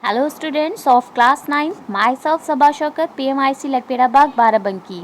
Hello students of class 9, myself Sabha Shaukat, PMIC Lakhperabagh Barabanki.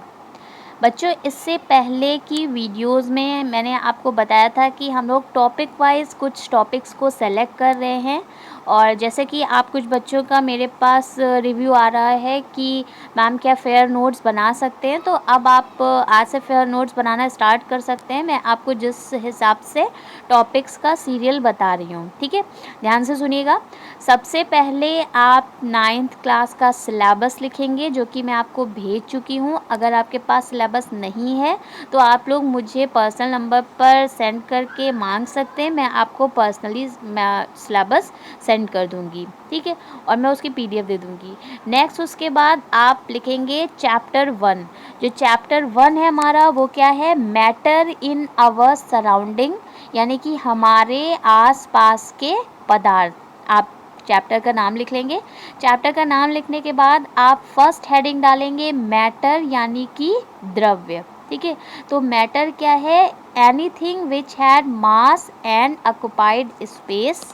बच्चों, इससे पहले की वीडियोस में मैंने आपको बताया था कि हम लोग टॉपिक वाइज कुछ टॉपिक्स को सेलेक्ट कर रहे हैं और जैसे कि आप कुछ बच्चों का मेरे पास रिव्यू आ रहा है कि मैम क्या फेयर नोट्स बना सकते हैं, तो अब आप आज से फेयर नोट्स बनाना स्टार्ट कर सकते हैं। मैं आपको जिस हिसाब से टॉपिक्स का सीरियल बता रही हूँ, ठीक है, ध्यान से सुनिएगा। सबसे पहले आप 9th क्लास का सिलेबस लिखेंगे जो कि मैं आपको भेज चुकी हूँ। अगर आपके पास सिलेबस नहीं है तो आप लोग मुझे पर्सनल नंबर पर सेंड करके मांग सकते हैं, मैं आपको पर्सनली सिलेबस सेंड कर दूँगी, ठीक है, और मैं उसकी PDF दे दूँगी। नेक्स्ट उसके बाद आप लिखेंगे चैप्टर 1। जो चैप्टर 1 है हमारा वो क्या है, मैटर इन आवर सराउंडिंग, यानी कि हमारे आसपास के पदार्थ। आप चैप्टर का नाम लिख लेंगे। चैप्टर का नाम लिखने के बाद आप फर्स्ट हेडिंग डालेंगे मैटर, यानी कि द्रव्य, ठीक है। तो मैटर क्या है, anything which had mass and occupied space,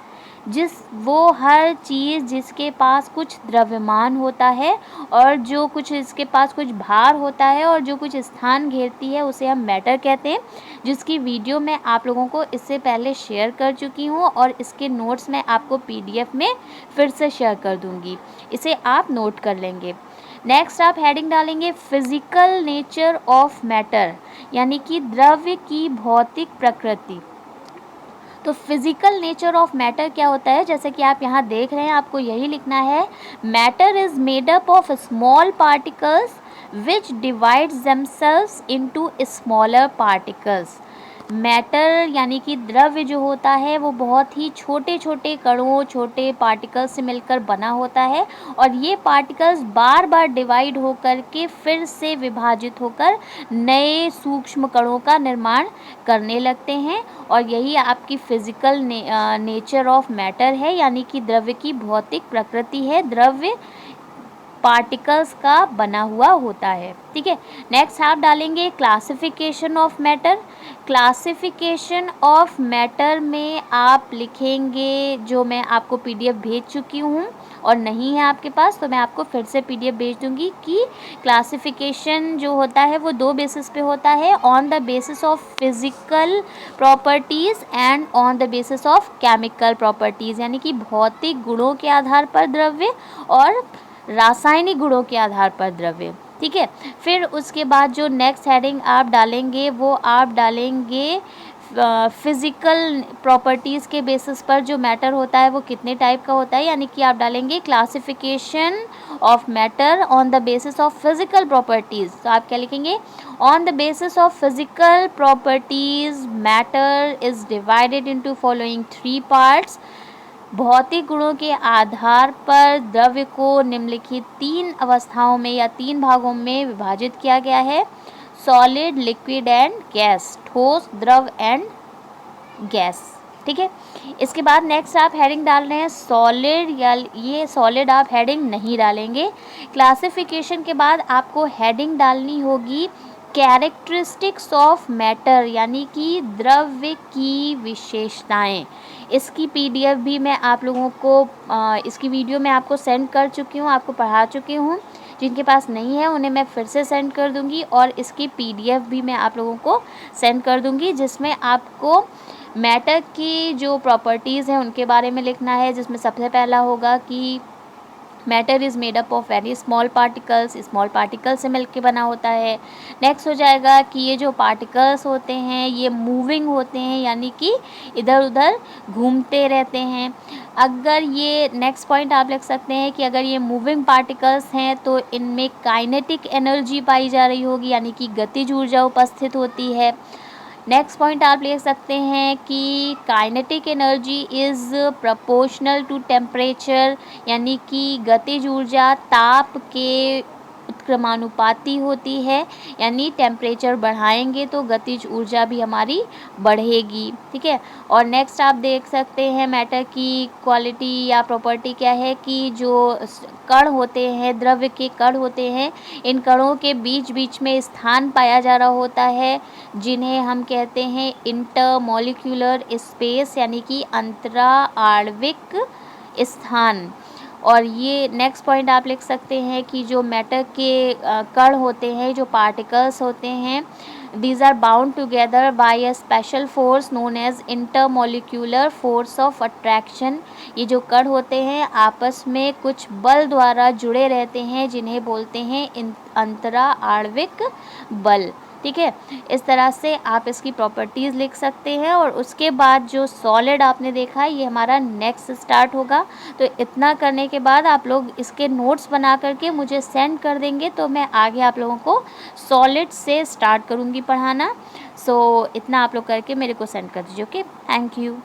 वो हर चीज़ जिसके पास कुछ द्रव्यमान होता है और जो कुछ इसके पास कुछ भार होता है और जो कुछ स्थान घेरती है उसे हम मैटर कहते हैं, जिसकी वीडियो मैं आप लोगों को इससे पहले शेयर कर चुकी हूँ और इसके नोट्स मैं आपको PDF में फिर से शेयर कर दूँगी, इसे आप नोट कर लेंगे। नेक्स्ट आप हेडिंग डालेंगे फिजिकल नेचर ऑफ मैटर, यानी कि द्रव्य की भौतिक प्रकृति। तो फिजिकल नेचर ऑफ मैटर क्या होता है, जैसे कि आप यहाँ देख रहे हैं, आपको यही लिखना है, matter is made up of small particles which divides themselves into smaller particles. Matter यानी कि द्रव्य जो होता है वो बहुत ही छोटे छोटे कणों, छोटे पार्टिकल्स से मिलकर बना होता है और ये पार्टिकल्स बार बार डिवाइड होकर के फिर से विभाजित होकर नए सूक्ष्म कणों का निर्माण करने लगते हैं और यही आपकी फिजिकल नेचर ऑफ मैटर है, यानी कि द्रव्य की भौतिक प्रकृति है। द्रव्य पार्टिकल्स का बना हुआ होता है, ठीक है। नेक्स्ट आप डालेंगे classification of matter. Classification of matter में आप लिखेंगे, जो मैं आपको PDF भेज चुकी हूँ और नहीं है आपके पास तो मैं आपको फिर से PDF भेज दूँगी, कि क्लासिफिकेशन जो होता है वो 2 बेसिस पे होता है, on the basis of physical properties and on the basis of chemical properties, यानी कि भौतिक गुणों के आधार पर द्रव्य और रासायनिक गुणों के आधार पर द्रव्य, ठीक है। फिर उसके बाद जो नेक्स्ट हेडिंग आप डालेंगे वो आप डालेंगे फिज़िकल प्रॉपर्टीज़ के बेसिस पर जो मैटर होता है वो कितने टाइप का होता है, यानी कि आप डालेंगे classification of matter on the basis of physical properties. तो आप क्या लिखेंगे, on the basis of physical properties matter is divided into following 3 parts. भौतिक गुणों के आधार पर द्रव्य को निम्नलिखित 3 अवस्थाओं में या 3 भागों में विभाजित किया गया है, सॉलिड, लिक्विड एंड गैस, ठोस, द्रव एंड गैस, ठीक है। इसके बाद नेक्स्ट आप हेडिंग डाल रहे हैं सॉलिड, या ये सॉलिड आप हेडिंग नहीं डालेंगे। क्लासिफिकेशन के बाद आपको हेडिंग डालनी होगी कैरेक्टरिस्टिक्स ऑफ मैटर, यानी कि द्रव्य की विशेषताएं। इसकी PDF भी मैं आप लोगों को इसकी वीडियो मैं आपको सेंड कर चुकी हूँ, आपको पढ़ा चुकी हूँ। जिनके पास नहीं है उन्हें मैं फिर से सेंड कर दूँगी और इसकी PDF भी मैं आप लोगों को सेंड कर दूँगी, जिसमें आपको मैटर की जो प्रॉपर्टीज़ हैं उनके बारे में लिखना है, जिसमें सबसे पहला होगा कि matter is made up of very small particles, small particle से मिलकर बना होता है। नेक्स्ट हो जाएगा कि ये जो पार्टिकल्स होते हैं ये मूविंग होते हैं, यानी कि इधर उधर घूमते रहते हैं। अगर ये नेक्स्ट पॉइंट आप लिख सकते हैं कि अगर ये मूविंग पार्टिकल्स हैं तो इनमें काइनेटिक एनर्जी पाई जा रही होगी, यानी कि गतिज ऊर्जा उपस्थित होती है। नेक्स्ट पॉइंट आप लिख सकते हैं कि kinetic energy is proportional to temperature, यानी कि गतिज ऊर्जा ताप के उत्क्रमानुपाती होती है, यानी टेम्परेचर बढ़ाएंगे तो गतिज ऊर्जा भी हमारी बढ़ेगी, ठीक है। और नेक्स्ट आप देख सकते हैं मैटर की क्वालिटी या प्रॉपर्टी क्या है, कि जो कण होते हैं, द्रव्य के कण होते हैं, इन कणों के बीच बीच में स्थान पाया जा रहा होता है, जिन्हें हम कहते हैं इंटरमॉलिक्यूलर स्पेस, यानी कि अंतरा आणविक स्थान। और ये नेक्स्ट पॉइंट आप लिख सकते हैं कि जो मैटर के कण होते हैं, जो पार्टिकल्स होते हैं, these are bound together by a special force known as intermolecular force of attraction। ये जो कण होते हैं आपस में कुछ बल द्वारा जुड़े रहते हैं जिन्हें बोलते हैं अंतरा आणविक बल। ठीक है, इस तरह से आप इसकी प्रॉपर्टीज़ लिख सकते हैं। और उसके बाद जो सॉलिड आपने देखा ये हमारा नेक्स्ट स्टार्ट होगा। तो इतना करने के बाद आप लोग इसके नोट्स बना करके मुझे सेंड कर देंगे, तो मैं आगे आप लोगों को सॉलिड से स्टार्ट करूँगी पढ़ाना। सो इतना आप लोग करके मेरे को सेंड कर दीजिए। Okay, thank you.